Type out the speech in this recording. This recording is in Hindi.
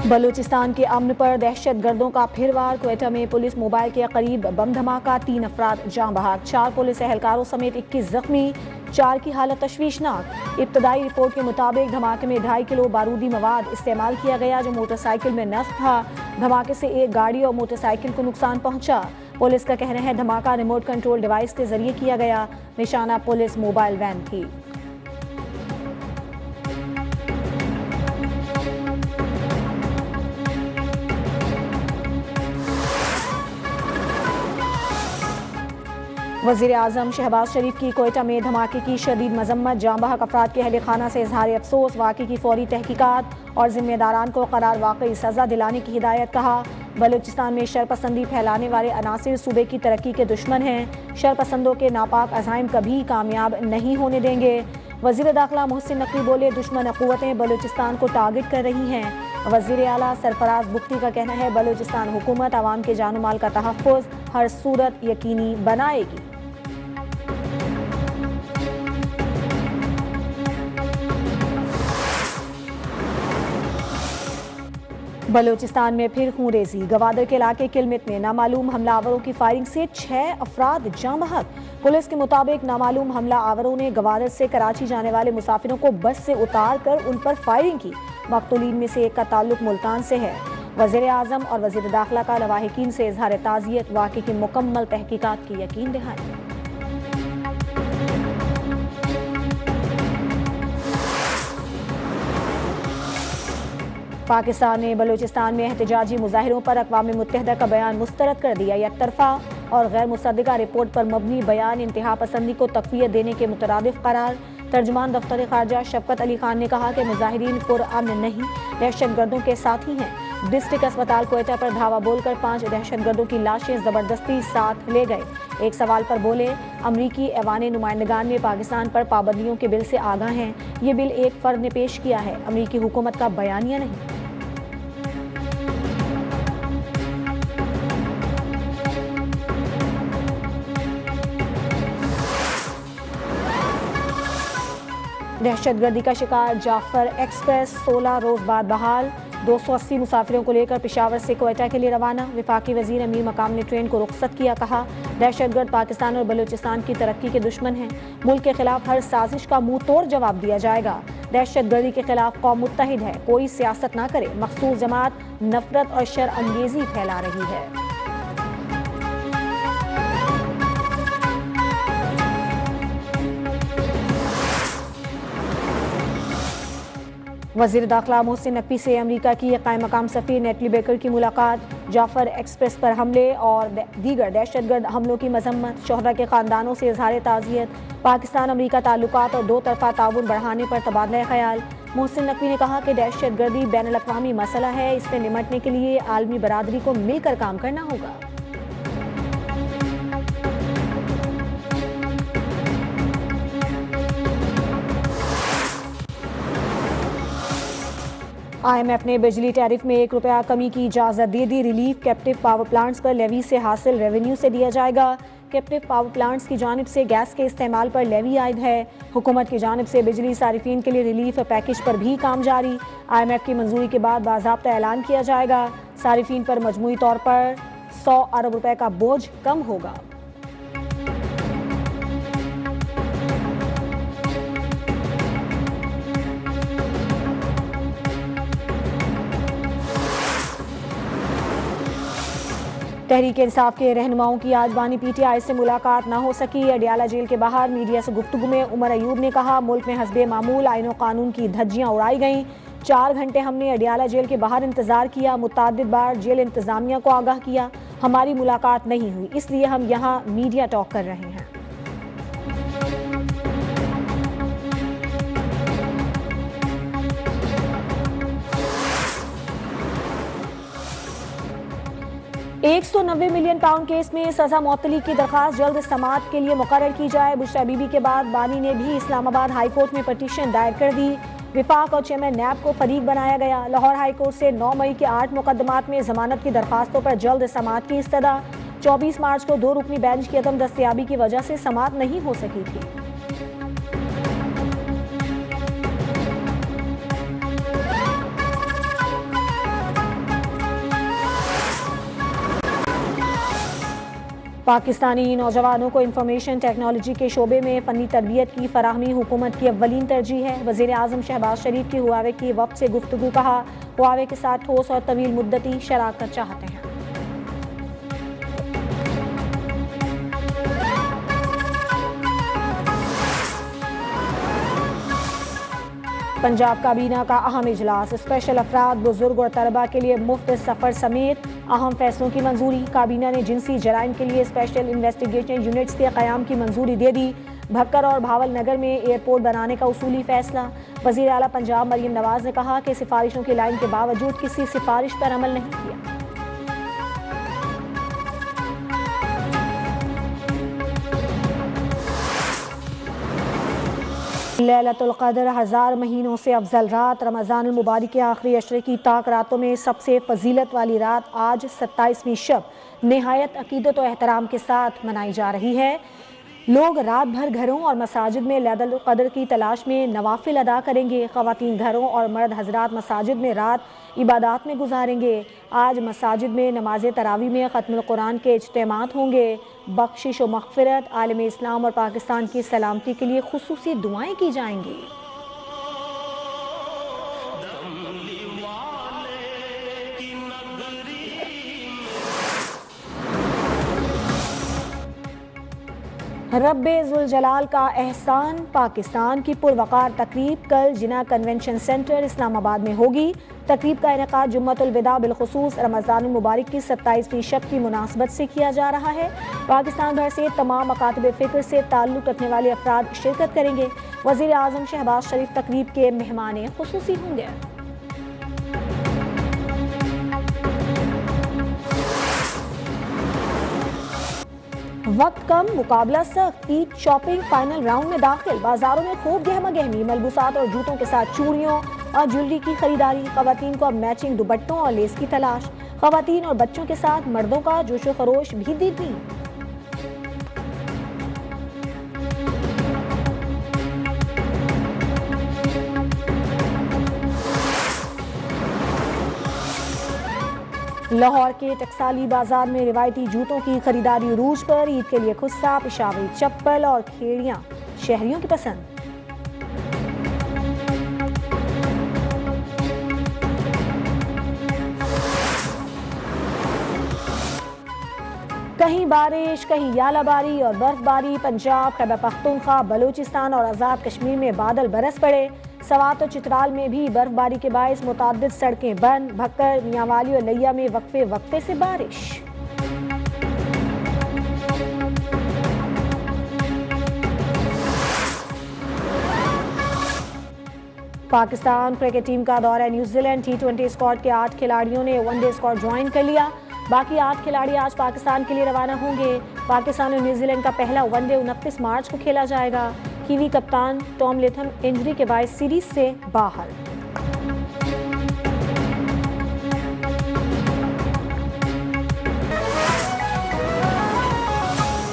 बलूचिस्तान के अमन पर दहशत गर्दों का फिर वार। क्वेटा में पुलिस मोबाइल के करीब बम धमाका, 3 अफराद जाँ बहक, 4 पुलिस एहलकारों समेत 21 जख्मी, 4 की हालत तशवीशनाक। इब्तदाई रिपोर्ट के मुताबिक धमाके में 2.5 किलो बारूदी मवाद इस्तेमाल किया गया जो मोटरसाइकिल में नस्ब था। धमाके से एक गाड़ी और मोटरसाइकिल को नुकसान पहुंचा। पुलिस का कहना है धमाका रिमोट कंट्रोल डिवाइस के जरिए किया गया। निशाना पुलिस मोबाइल वैन थी। वज़ीर आज़म शहबाज शरीफ की कोयटा में धमाके की शदीद मजम्मत। जाँ बहक अफराद के अहल खाना से इजहार अफसोस। वाक़े की फौरी तहकीकात और जिम्मेदारान को करार वाकई सज़ा दिलाने की हिदायत। कहा बलूचिस्तान में शरपसंदी फैलाने वाले अनासिर सूबे की तरक्की के दुश्मन हैं। शरपसंदों के नापाक अज़ाइम कभी कामयाब नहीं होने देंगे। वज़ीर दाखिला मोहसिन नकवी बोले दुश्मन क़ुव्वतें बलूचिस्तान को टारगेट कर रही हैं। वज़ीर आला सरफराज बुख्ती का कहना है बलूचिस्तान हुकूमत आवाम के जान माल का तहफ़्फ़ुज़ हर सूरत यकीनी बनाएगी। बलूचिस्तान में फिर खूंरेजी। गवादर के इलाके किलमित में नामालूम हमलावरों की फायरिंग से 6 अफराद जाँ बहक। पुलिस के मुताबिक नामालूम हमला आवरों ने गवादर से कराची जाने वाले मुसाफिरों को बस से उतार कर उन पर फायरिंग की। मकतूलीन में से एक का ताल्लुक मुल्तान से है। वज़ीर आज़म और वज़ीर दाखिला का लवाहिकीन से इजहार ताज़ियत। वाक़े की मुकम्मल तहकीकात की यकीन दहाई। पाकिस्तान ने बलूचिस्तान में एहतजाजी मुजाहिरों पर अक़वाम मुत्तहिदा का बयान मुस्तरद कर दिया। एक तरफा और गैर मुसद्दिक़ा रिपोर्ट पर मबनी बयान इंतहा पसंदी को तक़वियत देने के मुतरादिफ करार। तर्जुमान दफ्तर ख़ारजा शफ़क़त अली खान ने कहा कि मुजाहिरीन पुरअमन नहीं दहशत गर्दों के साथ ही हैं। डिस्ट्रिक्ट अस्पताल कोयटा पर धावा बोलकर 5 दहशत गर्दों की लाशें ज़बरदस्ती साथ ले गए। एक सवाल पर बोले अमरीकी ऐवान नुमाइंदगान में पाकिस्तान पर पाबंदियों के बिल से आगाह हैं। ये बिल एक फ़र्द ने पेश किया है, अमरीकी हुकूमत का बयानिया नहीं। दहशतगर्दी का शिकार जाफर एक्सप्रेस 16 रोज बाद बहाल। 280 मुसाफिरों को लेकर पेशावर से कोयटा के लिए रवाना। वफाकी वजीर अमीर मकाम ने ट्रेन को रुख्सत किया। कहा दहशतगर्द पाकिस्तान और बलूचिस्तान की तरक्की के दुश्मन हैं। मुल्क के खिलाफ हर साजिश का मुंह तोड़ जवाब दिया जाएगा। दहशतगर्दी के खिलाफ कौम मुत्तहिद है, कोई सियासत ना करे। मखसूस जमात नफरत और शर अंगेजी फैला रही है। वज़ीर दाखिला मोहसिन नकवी से अमरीका की कायम मकाम सफ़ीर नेटली बेकर की मुलाकात। जाफर एक्सप्रेस पर हमले और दीगर दहशतगर्द हमलों की मजम्मत। शोहदा के ख़ानदानों से इजहार ताज़ियत। पाकिस्तान अमरीका ताल्लुकात और 2 तरफ़ा ताउन बढ़ाने पर तबादला ख्याल। मोहसिन नकवी ने कहा कि दहशतगर्दी बैनुल-अक़वामी मसला है, इससे निमटने के लिए आलमी बरादरी को मिलकर काम करना होगा। IMF ने बिजली टैरिफ में ₹1 कमी की इजाज़त दे दी। रिलीफ कैप्टिव पावर प्लांट्स पर लेवी से हासिल रेवेन्यू से दिया जाएगा। कैप्टिव पावर प्लांट्स की जानिब से गैस के इस्तेमाल पर लेवी आयद है। हुकूमत की जानिब से बिजली सारिफीन के लिए रिलीफ पैकेज पर भी काम जारी। IMF की मंजूरी के बाद बाज़ाब्ता ऐलान किया जाएगा। सारिफीन पर मजमूई तौर पर 100 अरब रुपए का बोझ कम होगा। तहरीक इंसाफ के रहनुमाओं की आज बानी PTI से मुलाकात न हो सकी। अडियाला जेल के बाहर मीडिया से गुफ्तगू में उमर अयूब ने कहा मुल्क में हस्बे मामूल आईन कानून की धज्जियां उड़ाई गईं। 4 घंटे हमने अडियाला जेल के बाहर इंतजार किया। मुतअद्दिद बार जेल इंतजामिया को आगाह किया। हमारी मुलाकात नहीं हुई, इसलिए हम यहाँ मीडिया टॉक कर रहे हैं। £190 मिलियन केस में सजा मुअत्तली की दरखास्त जल्द समाअत के लिए मुकर्रर की जाए। बुशरा बीबी के बाद बानी ने भी इस्लामाबाद हाई कोर्ट में पटिशन दायर कर दी। विफाक और चेयरमैन नैब को फरीक बनाया गया। लाहौर हाई कोर्ट से 9 मई के 8 मुकदमात में जमानत की दरखास्तों पर जल्द समाअत की इस्तदा। 24 मार्च को 2 रुकनी बेंच की अदम दस्तयाबी की वजह से समाअत नहीं हो सकी थी। पाकिस्तानी नौजवानों को इंफॉर्मेशन टेक्नोलॉजी के शोबे में फ़नी तरबियत की फराहमी हुकूमत की अव्वलीन तरजीह है। वज़ीर आज़म शहबाज शरीफ की हुआवे की वक्त से गुफ्तगू, कहा हुआवे के साथ ठोस और तवील मुद्दती शराकत चाहते हैं। पंजाब काबीना का अहम इजलास, स्पेशल अफराद, बुजुर्ग और तलबा के लिए मुफ्त सफ़र समेत अहम फैसलों की मंजूरी। काबीना ने जिनसी जराइम के लिए स्पेशल इन्वेस्टिगेशन यूनिट्स के क़याम की मंजूरी दे दी। भक्कर और भावल नगर में एयरपोर्ट बनाने का उसूली फैसला। वज़ीर आला पंजाब मरीम नवाज ने कहा कि सिफारिशों की लाइन के बावजूद किसी सिफारिश पर अमल नहीं किया। लैलतुल क़द्र 1000 महीनों से अफजल रात, रमज़ानुल मुबारक के आखिरी अशरे की ताक रातों में सबसे फजीलत वाली रात आज 27वीं शब निहायत अकीदत और एहतराम के साथ मनाई जा रही है। लोग रात भर घरों और मसाजिद में लैलतुल क़द्र की तलाश में नवाफिल अदा करेंगे। ख़वातीन घरों और मर्द हजरात मसाजिद में रात इबादात में गुजारेंगे। आज मसाजिद में नमाज तरावी में ख़त्मुल कुरान के इज्तिमात होंगे। बख्शिश और मग़फ़िरत, आलम इस्लाम और पाकिस्तान की सलामती के लिए खुसूसी दुआएं की जाएंगी। रब्बे-ज़ुल जलाल का एहसान, पाकिस्तान की पुरवकार तकरीब कल जिना कन्वेंशन सेंटर इस्लामाबाद में होगी। तकरीब का इनेकाद जुम्मतुल विदा बिलखुसूस रमज़ानुल मुबारक की 27वीं शब की मुनासबत से किया जा रहा है। पाकिस्तान भर से तमाम मकातब फ़िक्र से ताल्लुक़ रखने वाले अफराद शिरकत करेंगे। वज़ीर आज़म शहबाज शरीफ तकरीब के मेहमान खुसूसी होंगे। वक्त कम, मुकाबला सख्त, ईद शॉपिंग फाइनल राउंड में दाखिल। बाजारों में खूब गहमा गहमी, मलबूसात और जूतों के साथ चूड़ियों और ज्वेलरी की खरीदारी। खवातीन को अब मैचिंग दुपट्टों और लेस की तलाश। खवातीन और बच्चों के साथ मर्दों का जोशो खरोश भी दीदी। लाहौर के टकसाली बाजार में रिवायती जूतों की खरीदारी उरूज पर। ईद के लिए खुस्सा, पेशावरी चप्पल और खेड़ियां शहरियों की पसंद। कहीं बारिश, कहीं यालाबारी और बर्फबारी। पंजाब, खैबर पख्तूनख्वा, बलूचिस्तान और आज़ाद कश्मीर में बादल बरस पड़े। सवात और चित्राल में भी बर्फबारी के बायस मुताद्दिद सड़कें बंद। भक्कर, मियांवाली और लिया में वक्फे वक्फे से बारिश। पाकिस्तान क्रिकेट टीम का दौरा न्यूजीलैंड। T20 स्क्वाड के 8 खिलाड़ियों ने वनडे स्क्वाड ज्वाइन कर लिया। बाकी 8 खिलाड़ी आज पाकिस्तान के लिए रवाना होंगे। पाकिस्तान और न्यूजीलैंड का पहला वनडे 29 मार्च को खेला जाएगा। कीवी कप्तान टॉम लेथम इंजरी के बायस सीरीज से बाहर।